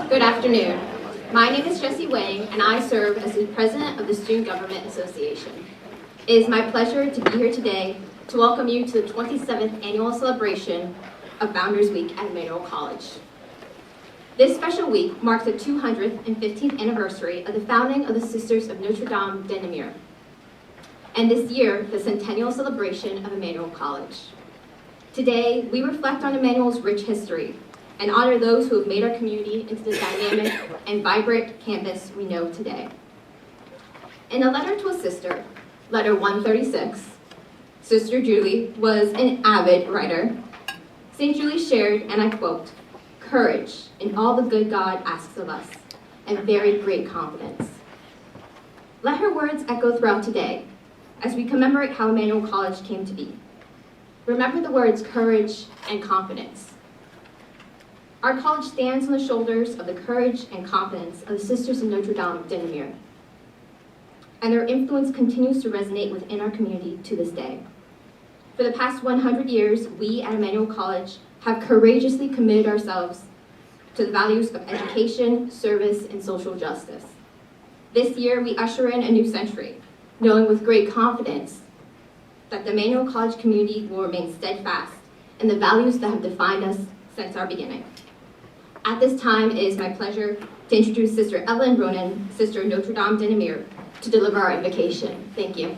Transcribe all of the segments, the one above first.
Good afternoon. My name is Jessie Wang, and I serve as the president of the Student Government Association. It is my pleasure to be here today to welcome you to the 27th annual celebration of Founders Week at Emmanuel College. This special week marks the 215th anniversary of the founding of the Sisters of Notre de Namur, and this year, the centennial celebration of Emmanuel College. Today, we reflect on Emmanuel's rich history and honor those who have made our community into the dynamic and vibrant campus we know today. In a letter to a sister, letter 136, Sister Julie was an avid writer. St. Julie shared, and I quote, "Courage in all the good God asks of us, and very great confidence." Let her words echo throughout today as we commemorate how Emmanuel College came to be. Remember the words courage and confidence. Our college stands on the shoulders of the courage and confidence of the Sisters of Notre de Namur, and their influence continues to resonate within our community to this day. For the past 100 years, we at Emmanuel College have courageously committed ourselves to the values of education, service, and social justice. This year, we usher in a new century, knowing with great confidence that the Emmanuel College community will remain steadfast in the values that have defined us since our beginning. At this time, it is my pleasure to introduce Sister Evelyn Ronan, Sister of Notre de Namur, to deliver our invocation. Thank you.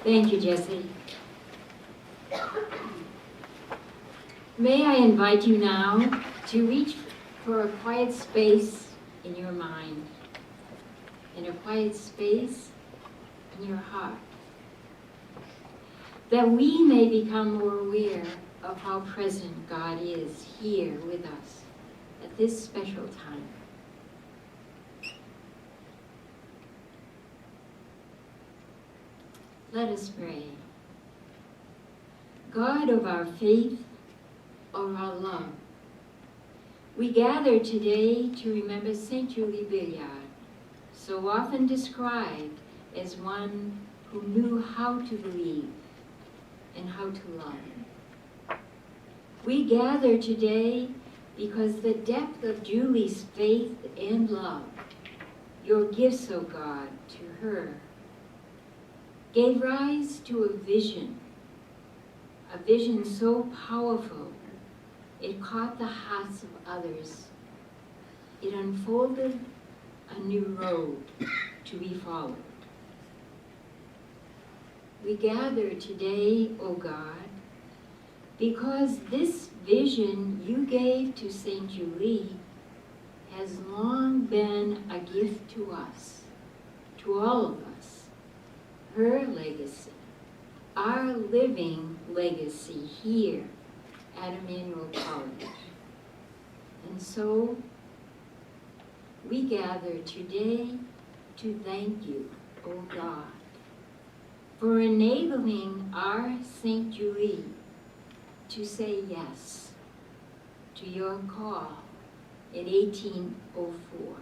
Thank you, Jessie. May I invite you now to reach for a quiet space in your mind and a quiet space in your heart, that we may become more aware of how present God is here with us at this special time. Let us pray. God of our faith, of our love, we gather today to remember St. Julie Billiart, so often described as one who knew how to believe and how to love. We gather today because the depth of Julie's faith and love, your gifts, O God, to her, gave rise to a vision so powerful it caught the hearts of others. It unfolded a new road to be followed. We gather today, O God, because this vision you gave to St. Julie has long been a gift to us, to all of us. Her legacy, our living legacy here at Emmanuel College. And so, we gather today to thank you, O God, for enabling our St. Julie to say yes to your call in 1804.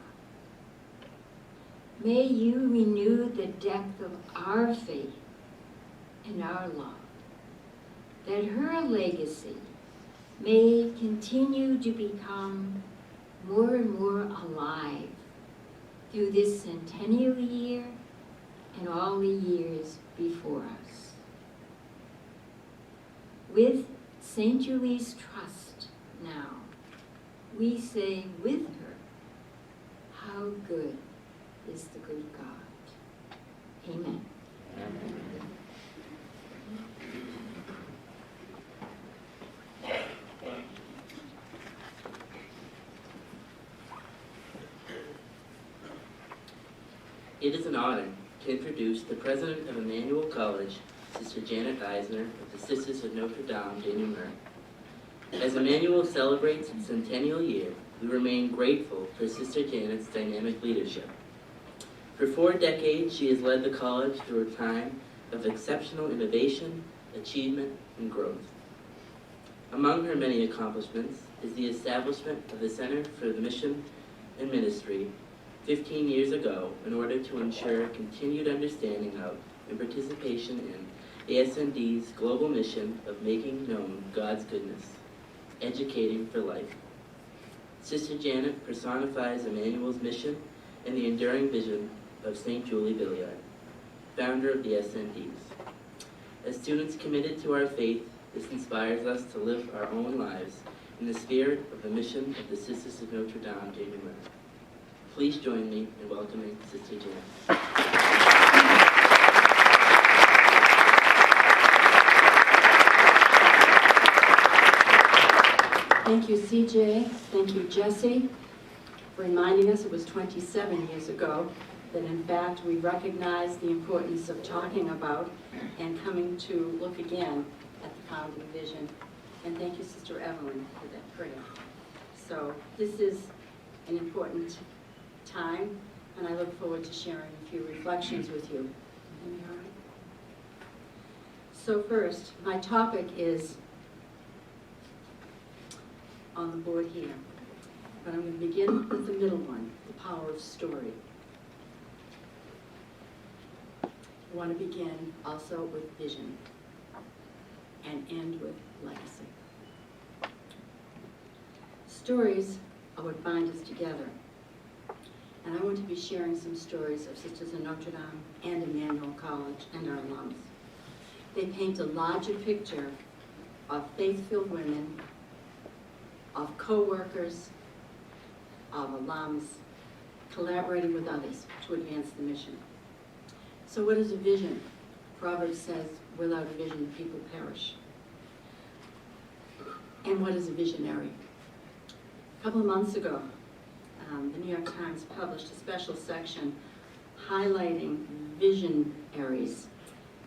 May you renew the depth of our faith and our love, that her legacy may continue to become more and more alive through this centennial year and all the years before us. With St. Julie's trust now, we say with her, how good is the good God. Amen. It is an honor to introduce the president of Emmanuel College, Sister Janet Eisner of the Sisters of Notre de Namur. As Emmanuel celebrates its centennial year, we remain grateful for Sister Janet's dynamic leadership. For 4 decades, she has led the college through a time of exceptional innovation, achievement, and growth. Among her many accomplishments is the establishment of the Center for the Mission and Ministry 15 years ago in order to ensure continued understanding of and participation in the SND's global mission of making known God's goodness, educating for life. Sister Janet personifies Emmanuel's mission and the enduring vision of St. Julie Billiart, founder of the SNDs. As students committed to our faith, this inspires us to live our own lives in the spirit of the mission of the Sisters of Notre Dame de Namur. Please join me in welcoming Sister Janet. Thank you, CJ. Thank you, Jesse, for reminding us it was 27 years ago that in fact we recognized the importance of talking about and coming to look again at the founding vision. And thank you, Sister Evelyn, for that prayer. So this is an important time, and I look forward to sharing a few reflections with you. All right? So first, my topic is on the board here, but I'm going to begin with the middle one, the power of story. I want to begin also with vision and end with legacy. Stories are what bind us together, and I want to be sharing some stories of Sisters of Notre Dame and Emmanuel College and our alums. They paint a larger picture of faith-filled women, of co-workers, of alums, collaborating with others to advance the mission. So what is a vision? Proverbs says, without a vision, the people perish. And what is a visionary? A couple of months ago, the New York Times published a special section highlighting visionaries.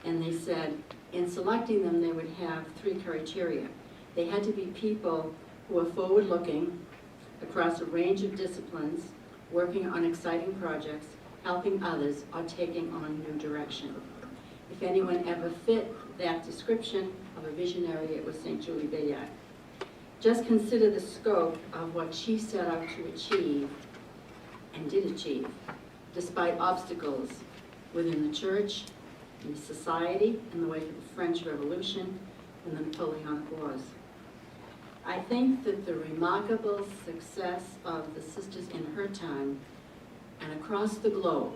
And they said, in selecting them, they would have 3 criteria. They had to be people who are forward-looking across a range of disciplines, working on exciting projects, helping others, or taking on new direction. If anyone ever fit that description of a visionary, it was St. Julie Billiart. Just consider the scope of what she set out to achieve and did achieve, despite obstacles within the church, in society, in the wake of the French Revolution, and the Napoleonic Wars. I think that the remarkable success of the sisters in her time and across the globe,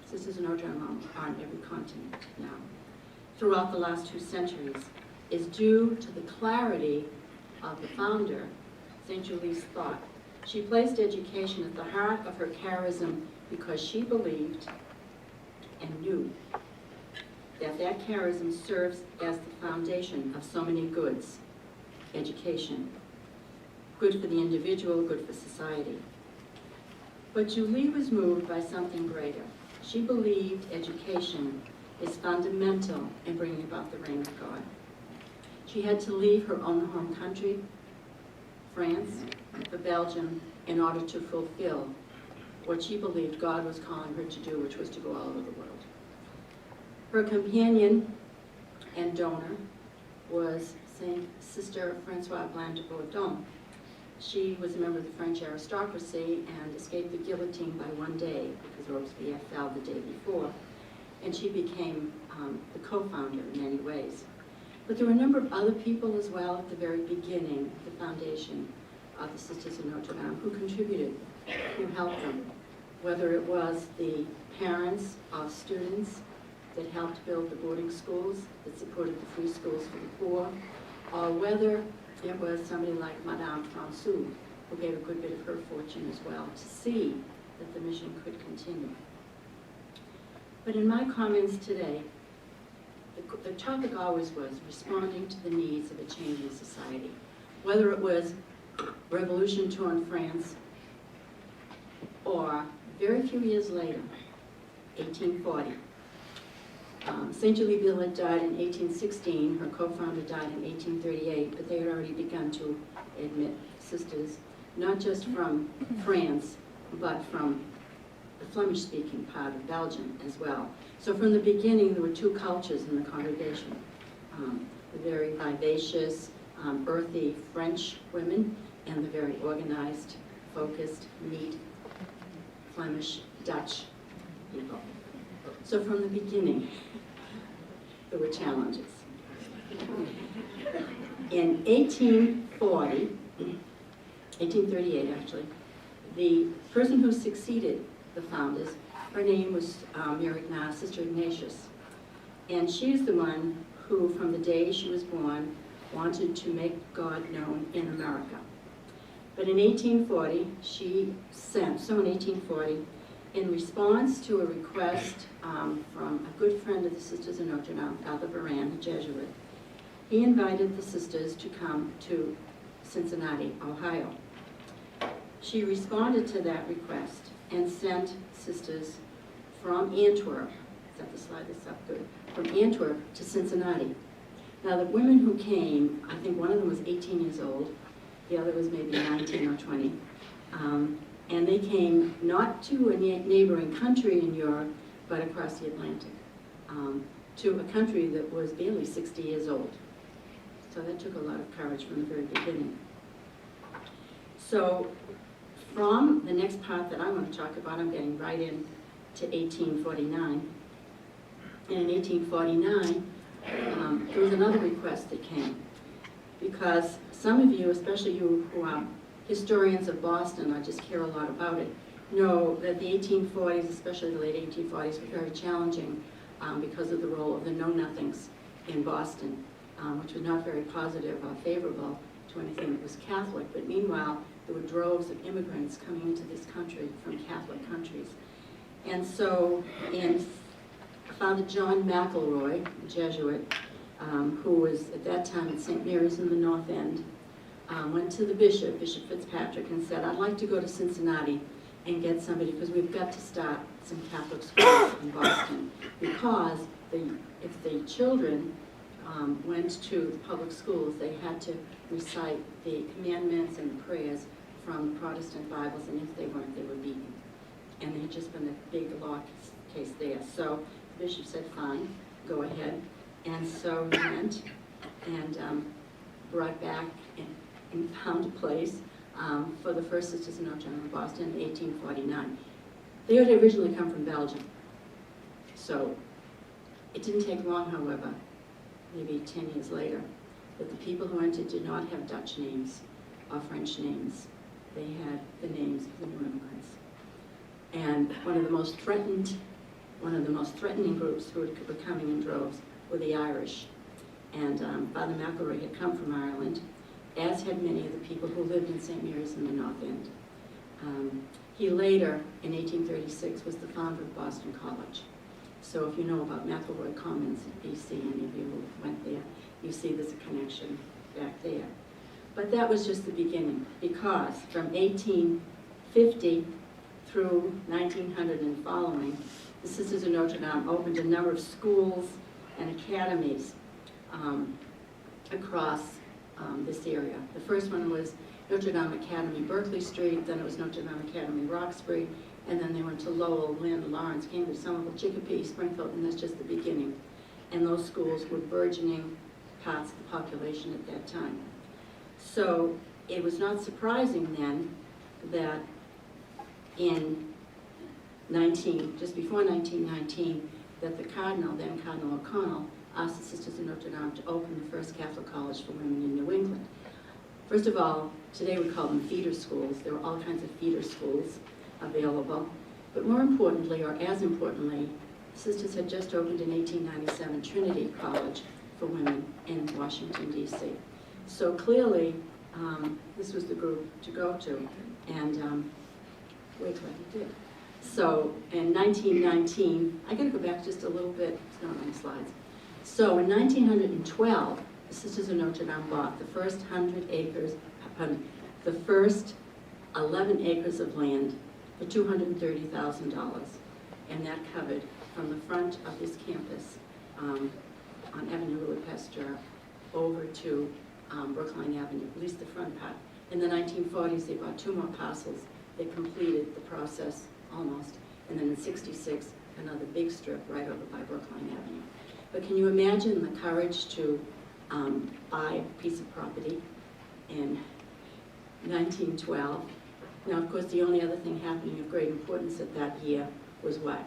Sisters of Notre Dame are on every continent now, throughout the last 2 centuries, is due to the clarity of the founder, St. Julie's thought. She placed education at the heart of her charism because she believed and knew that that charism serves as the foundation of so many goods. Education, good for the individual, good for society. But Julie was moved by something greater. She believed education is fundamental in bringing about the reign of God. She had to leave her own home country, France, for Belgium, in order to fulfill what she believed God was calling her to do, which was to go all over the world. Her companion and donor was Sister Francoise Blanc de Bourdon. She was a member of the French aristocracy and escaped the guillotine by one day because Robespierre fell the day before. And she became the co-founder in many ways. But there were a number of other people as well at the very beginning, the foundation of the Sisters of Notre Dame, who contributed, who helped them. Whether it was the parents of students that helped build the boarding schools, that supported the free schools for the poor, or whether it was somebody like Madame François, who gave a good bit of her fortune as well, to see that the mission could continue. But in my comments today, the topic always was responding to the needs of a changing society. Whether it was revolution-torn France, or very few years later, 1840, St. Julie Billiart died in 1816, her co-founder died in 1838, but they had already begun to admit sisters, not just from France, but from the Flemish-speaking part of Belgium as well. So from the beginning, there were 2 cultures in the congregation. The very vivacious, earthy French women, and the very organized, focused, neat Flemish, Dutch people. So from the beginning, there were challenges. In 1838 actually, the person who succeeded the founders, her name was Sister Ignatius. And she's the one who, from the day she was born, wanted to make God known in America. But in 1840, in 1840, in response to a request from a good friend of the Sisters of Notre, Father Varan, a Jesuit, he invited the sisters to come to Cincinnati, Ohio. She responded to that request and sent sisters from Antwerp, set the slide this up good, from Antwerp to Cincinnati. Now the women who came, I think one of them was 18 years old, the other was maybe 19 or 20, and they came not to a neighboring country in Europe, but across the Atlantic, to a country that was barely 60 years old. So that took a lot of courage from the very beginning. So from the next part that I want to talk about, I'm getting right in to 1849. And in 1849, there was another request that came, because some of you, especially you who are historians of Boston, I just care a lot about it, know that the 1840s, especially the late 1840s, were very challenging because of the role of the Know-Nothings in Boston, which was not very positive or favorable to anything that was Catholic. But meanwhile, there were droves of immigrants coming into this country from Catholic countries. And so Father John McElroy, a Jesuit, who was at that time at St. Mary's in the North End, went to the Bishop Fitzpatrick, and said, I'd like to go to Cincinnati and get somebody, because we've got to start some Catholic schools in Boston, because if the children went to the public schools, they had to recite the commandments and the prayers from the Protestant Bibles, and if they weren't, they were beaten. And there had just been a big law case there. So the bishop said, fine, go ahead. And so he went and brought back and found a place for the first Sisters of Notre in Boston in 1849. They had originally come from Belgium. So it didn't take long, however, maybe 10 years later, that the people who entered did not have Dutch names or French names. They had the names of the new immigrants. And one of the most threatening groups who were coming in droves were the Irish. And Father McElroy had come from Ireland, as had many of the people who lived in St. Mary's in the North End. He later, in 1836, was the founder of Boston College. So if you know about McElroy Commons in BC, any of you who went there, you see there's a connection back there. But that was just the beginning, because from 1850 through 1900 and following, the Sisters of Notre Dame opened a number of schools and academies across this area. The first one was Notre Dame Academy, Berkeley Street, then it was Notre Dame Academy, Roxbury, and then they went to Lowell, Lynn, Lawrence, Cambridge, Somerville, Chicopee, Springfield, and that's just the beginning. And those schools were burgeoning parts of the population at that time. So it was not surprising then that just before 1919, that the Cardinal, then Cardinal O'Connell, asked the Sisters of Notre Dame to open the first Catholic college for women in New England. First of all, today we call them feeder schools. There were all kinds of feeder schools available. But more importantly, or as importantly, Sisters had just opened in 1897 Trinity College for women in Washington, D.C. So clearly, this was the group to go to, and we're glad we did. So in 1919, I gotta go back just a little bit, it's not on the slides. So in 1912, the Sisters of Notre Dame bought the first 11 acres of land for $230,000. And that covered from the front of this campus on Avenue Louis Pasteur over to Brookline Avenue, at least the front part. In the 1940s, they bought 2 more parcels. They completed the process almost. And then in '66, another big strip right over by Brookline Avenue. But can you imagine the courage to buy a piece of property in 1912 Now, of course, the only other thing happening of great importance at that year was what?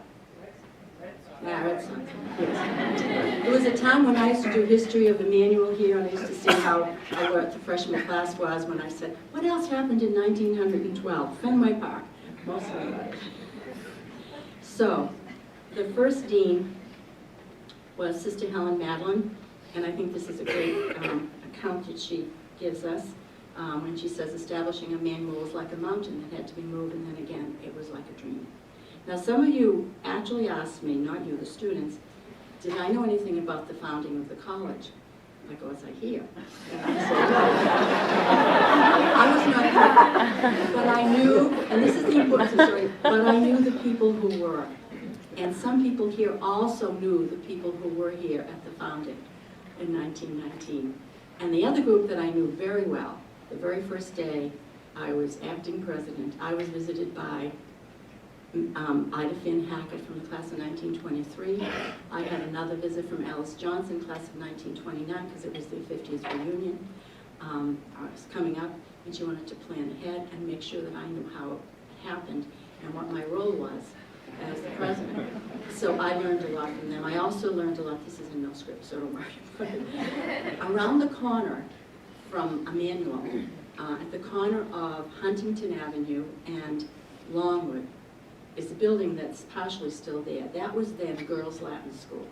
Yeah, Red Sox. Yes. There was a time when I used to do history of Emmanuel here, and I used to see how what the freshman class was when I said, what else happened in 1912? Fenway Park, mostly. So, the first dean was Sister Helen Madeline, and I think this is a great account that she gives us when she says establishing Emmanuel was like a mountain that had to be moved, and then again, it was like a dream. Now, some of you actually asked me, not you, the students, did I know anything about the founding of the college? I go, was I here? And I said, no. I was not here. But I knew, and this is the important story, but I knew the people who were. And some people here also knew the people who were here at the founding in 1919. And the other group that I knew very well, the very first day I was acting president, I was visited by Ida Finn Hackett from the class of 1923. I had another visit from Alice Johnson, class of 1929, because it was their 50th reunion. I was coming up, and she wanted to plan ahead and make sure that I knew how it happened and what my role was as the president. So I learned a lot from them. I also learned a lot, this is in no script, so don't worry. Around the corner from Emmanuel, at the corner of Huntington Avenue and Longwood, is a building that's partially still there. That was then Girls Latin School.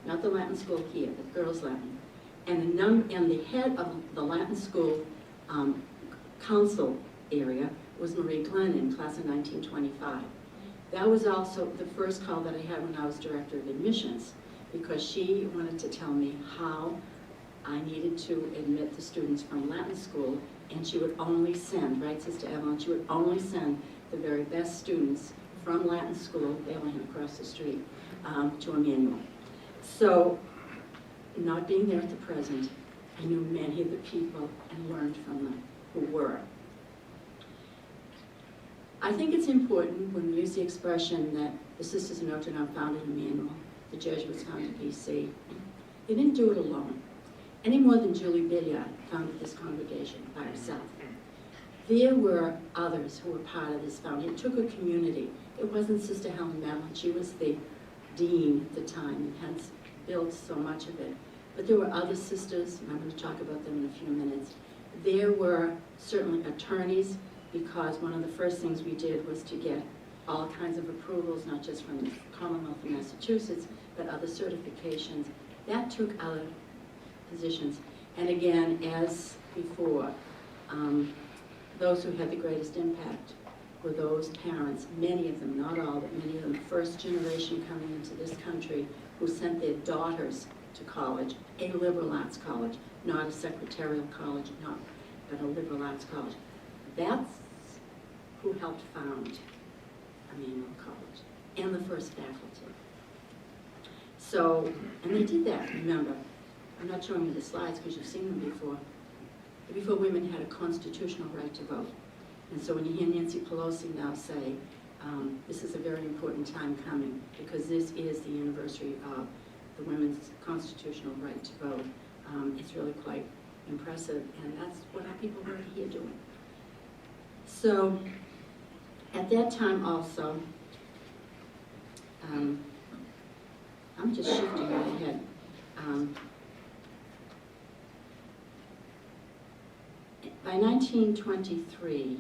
Not the Latin School here, but Girls Latin. And the head of the Latin School council area was Marie Glennon, class of 1925. That was also the first call that I had when I was director of admissions, because she wanted to tell me how I needed to admit the students from Latin school, and she would only send, right, Sister Evelyn, she would only send the very best students from Latin school, they only had across the street, to Emmanuel. So, not being there at the present, I knew many of the people and learned from them who were. I think it's important when we use the expression that the Sisters of Notre founded Emmanuel, the Jesuits founded BC. They didn't do it alone, any more than Julie Billiart founded this congregation by herself. There were others who were part of this founding. It took a community. It wasn't Sister Helen Madeline. She was the dean at the time and hence built so much of it. But there were other sisters, and I'm going to talk about them in a few minutes. There were certainly attorneys, because one of the first things we did was to get all kinds of approvals, not just from the Commonwealth of Massachusetts, but other certifications. That took other positions. And again, as before, those who had the greatest impact were those parents, many of them, not all, but many of them, first generation coming into this country, who sent their daughters to college, a liberal arts college, not a secretarial college, but a liberal arts college. That's who helped found Emmanuel College and the first faculty. So, and they did that, remember. I'm not showing you the slides because you've seen them before. Before women had a constitutional right to vote. And so when you hear Nancy Pelosi now say, this is a very important time coming because this is the anniversary of the women's constitutional right to vote, it's really quite impressive, and that's what our people were here doing. So at that time also, I'm just shifting right ahead. By 1923,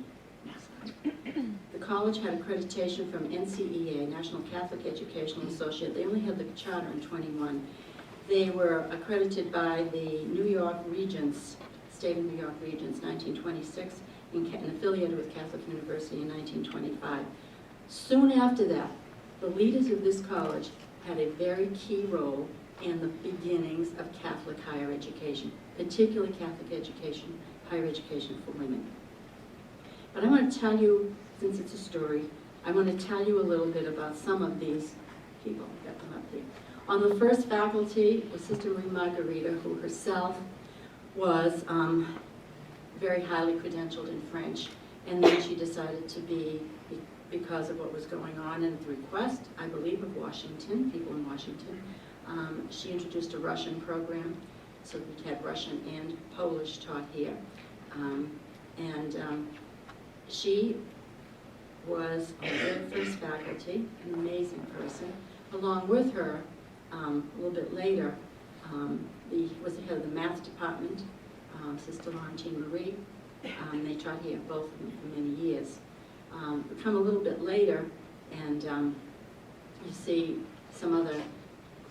the college had accreditation from NCEA, National Catholic Educational Associate. They only had the charter in 21. They were accredited by the New York Regents, State of New York Regents, 1926, and affiliated with Catholic University in 1925. Soon after that, the leaders of this college had a very key role in the beginnings of Catholic higher education, particularly Catholic education, higher education for women. But I want to tell you, since it's a story, I want to tell you a little bit about some of these people. I've got them up there. On the first faculty was Sister Marie Margarita, who herself was very highly credentialed in French, and then she decided to be, because of what was going on and the request, I believe, of Washington, people in Washington, she introduced a Russian program, so we had Russian and Polish taught here. She was on the very first faculty, an amazing person. Along with her, a little bit later, was the head of the math department, Sister Laurentine Marie. They taught here, both of them, for many years. We come a little bit later, and you see some other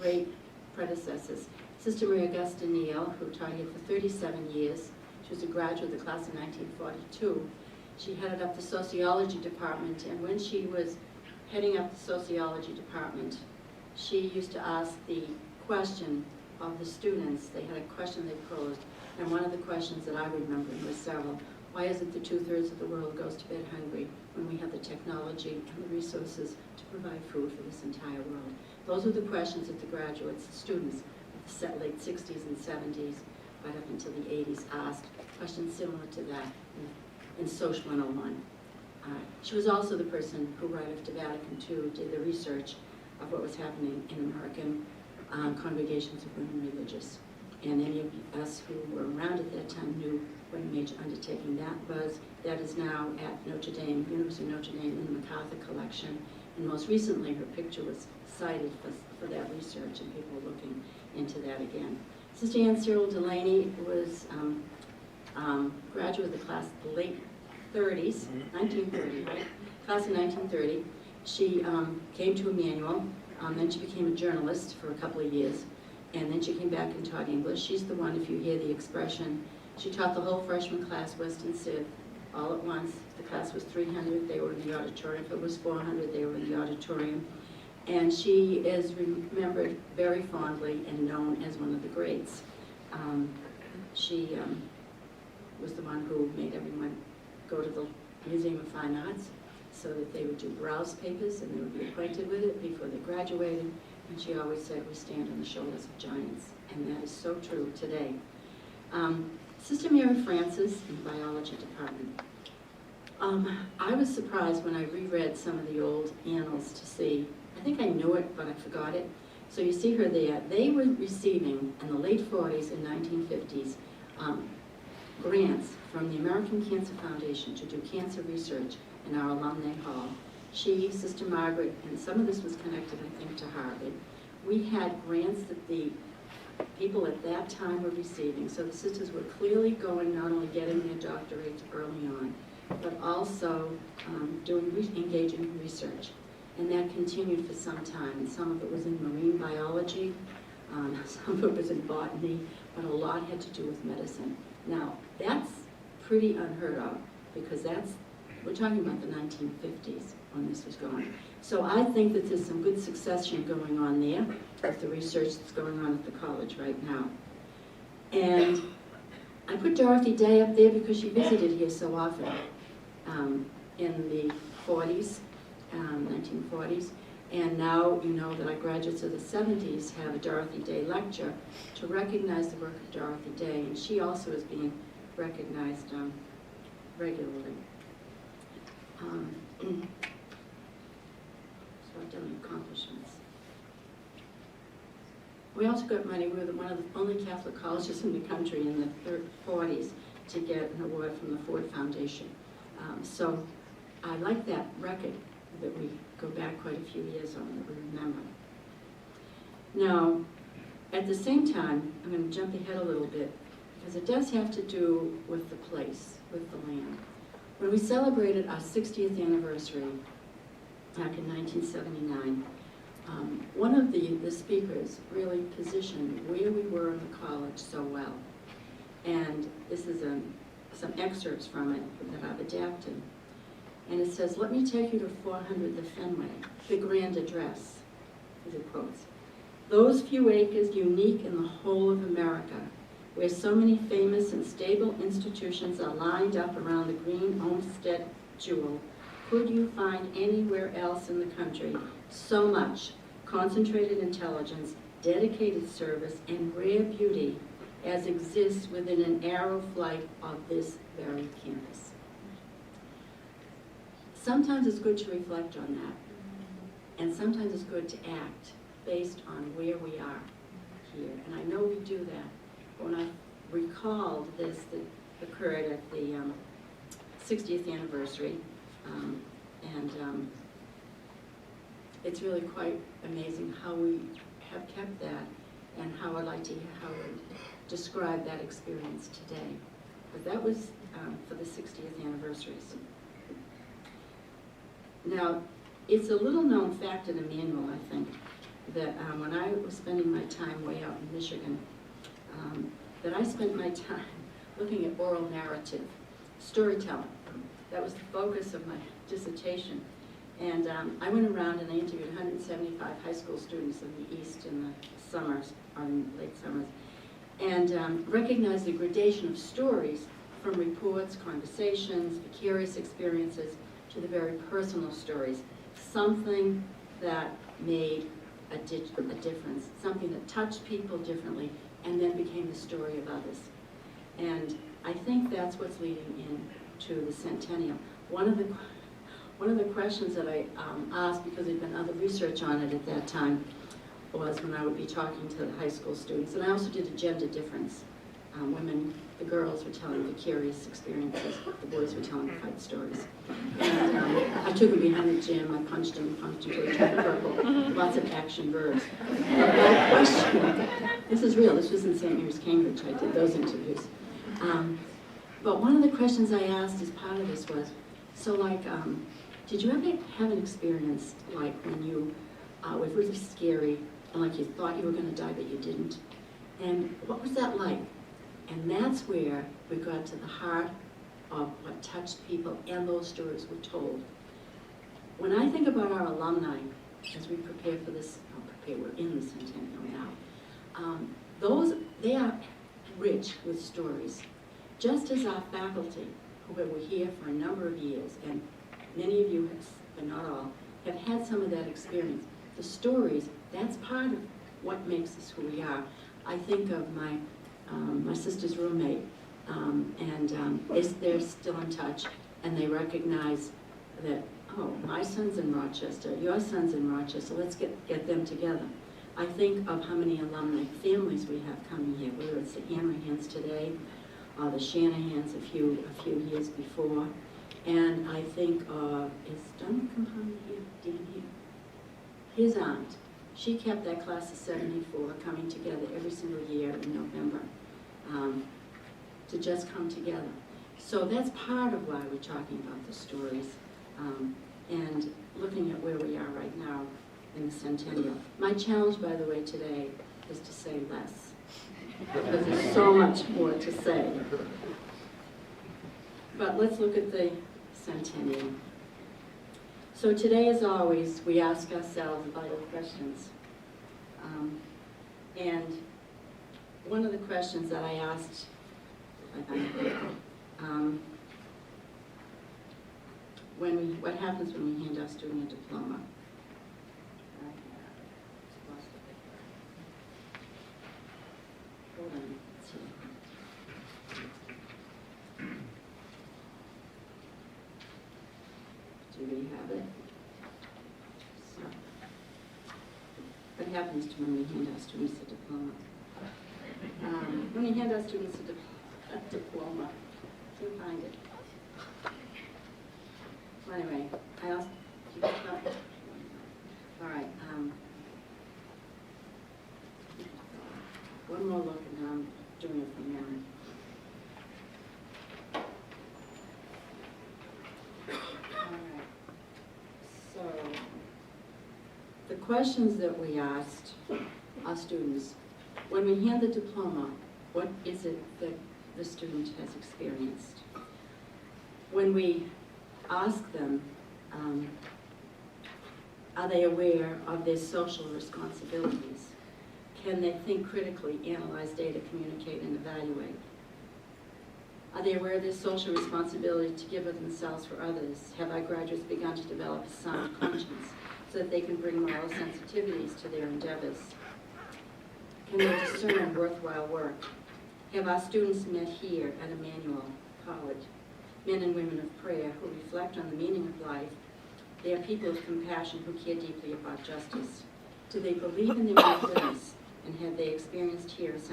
great predecessors. Sister Maria Augusta Neal, who taught here for 37 years. She was a graduate of the class of 1942. She headed up the sociology department, and when she was heading up the sociology department, she used to ask the question of the students. They had a question they posed, and one of the questions that I remember was several. Why is it that 2/3 of the world goes to bed hungry when we have the technology and the resources to provide food for this entire world? Those are the questions that the graduates, the students of the late 60s and 70s, right up until the 80s, asked. Questions similar to that in Social 101. She was also the person who, right after Vatican II, did the research of what was happening in American congregations of women religious. And any of us who were around at that time knew what a major undertaking that was. That is now at Notre Dame, University of Notre Dame, in the MacArthur collection. And most recently, her picture was cited for that research, and people were looking into that again. Sister Anne Cyril Delaney was graduate of the class of the late 30s, 1930, right? Class of 1930. She came to Emmanuel, then she became a journalist for a couple of years, and then she came back and taught English. She's the one, if you hear the expression, she taught the whole freshman class, West and Civ, all at once. If the class was 300, they were in the auditorium. If it was 400, they were in the auditorium. And she is remembered very fondly and known as one of the greats. She was the one who made everyone go to the Museum of Fine Arts so that they would do browse papers and they would be acquainted with it before they graduated. And she always said, we stand on the shoulders of giants. And that is so true today. Sister Mary Francis in the biology department. I was surprised when I reread some of the old annals to see, I think I knew it, but I forgot it. So you see her there. They were receiving, in the late 40s and 1950s, grants from the American Cancer Foundation to do cancer research in our alumni hall. She, Sister Margaret, and some of this was connected, I think, to Harvard. We had grants that the people at that time were receiving. So the sisters were clearly going, not only getting their doctorates early on, but also engaging in research. And that continued for some time. And some of it was in marine biology, some of it was in botany, but a lot had to do with medicine. Now, that's pretty unheard of, because we're talking about the 1950s when this was going. So I think that there's some good succession going on there with the research that's going on at the college right now. And I put Dorothy Day up there because she visited here so often in the 40s, 1940s. And now you know that our graduates of the 70s have a Dorothy Day lecture to recognize the work of Dorothy Day, and she also is being recognized regularly. So I've done accomplishments. We also got money. We were one of the only Catholic colleges in the country in the 40s to get an award from the Ford Foundation. So I like that record that we go back quite a few years on, that we remember. Now, at the same time, I'm going to jump ahead a little bit, because it does have to do with the place, with the land. When we celebrated our 60th anniversary back in 1979, one of the speakers really positioned where we were in the college so well. And this is some excerpts from it that I've adapted. And it says, "Let me take you to 400 the Fenway, the grand address," as it quotes. "Those few acres unique in the whole of America, where so many famous and stable institutions are lined up around the green Olmsted jewel, could you find anywhere else in the country so much concentrated intelligence, dedicated service, and rare beauty as exists within an arrow flight of this very campus?" Sometimes it's good to reflect on that, and sometimes it's good to act based on where we are here. And I know we do that. But when I recalled this that occurred at the 60th anniversary, And it's really quite amazing how we have kept that, and how I'd like to hear Howard describe that experience today. But that was for the 60th anniversaries. Now, it's a little known fact in Emmanuel, I think, that when I was spending my time way out in Michigan, that I spent my time looking at oral narrative, storytelling. That was the focus of my dissertation. And I went around and I interviewed 175 high school students in the East in the summers, or in late summers, and recognized the gradation of stories from reports, conversations, vicarious experiences, to the very personal stories. Something that made a difference, something that touched people differently, and then became the story of others. And I think that's what's leading into the centennial. One of the questions that I asked, because there'd been other research on it at that time, was when I would be talking to the high school students, and I also did a gender difference. Women, the girls were telling vicarious experiences, the boys were telling fight stories. And I took him behind the gym, I punched him until he turned purple, lots of action verbs. My question, this is real, this was in St. Mary's, Cambridge, I did those interviews. But one of the questions I asked as part of this was, so like, did you ever have an experience like when you was really scary and like you thought you were going to die but you didn't? And what was that like? And that's where we got to the heart of what touched people, and those stories were told. When I think about our alumni, as we prepare for this, we're in the centennial now, they are rich with stories. Just as our faculty, who were here for a number of years, and many of you have, but not all, have had some of that experience. The stories, that's part of what makes us who we are. I think of my sister's roommate, they're still in touch, and they recognize that, oh, my son's in Rochester, your son's in Rochester, let's get them together. I think of how many alumni families we have coming here, whether it's the Hanrahans today, or the Shanahans a few years before. And I think of, is Donald Campana here, Dan here? His aunt, she kept that class of 74 coming together every single year in November to just come together. So that's part of why we're talking about the stories and looking at where we are right now in the centennial. My challenge, by the way, today is to say less, because there's so much more to say. But let's look at the centennial. So today, as always, we ask ourselves vital questions. And one of the questions that I asked, what happens when we hand our student a diploma? Hold on. Let's see. Do we have it? So, what happens to when we hand our students a diploma? When we hand our students a diploma, can you find it? Well, anyway, I asked, you got that? All right. One more look, and then I'm doing it from memory. All right. So, the questions that we asked our students, when we hand the diploma, what is it that the student has experienced? When we ask them, are they aware of their social responsibilities? Can they think critically, analyze data, communicate, and evaluate? Are they aware of their social responsibility to give of themselves for others? Have our graduates begun to develop a sound conscience so that they can bring moral sensitivities to their endeavors? Can they discern worthwhile work? Have our students met here at Emmanuel College, men and women of prayer who reflect on the meaning of life? They are people of compassion who care deeply about justice. Do they believe in their own goodness, and have they experienced here a sense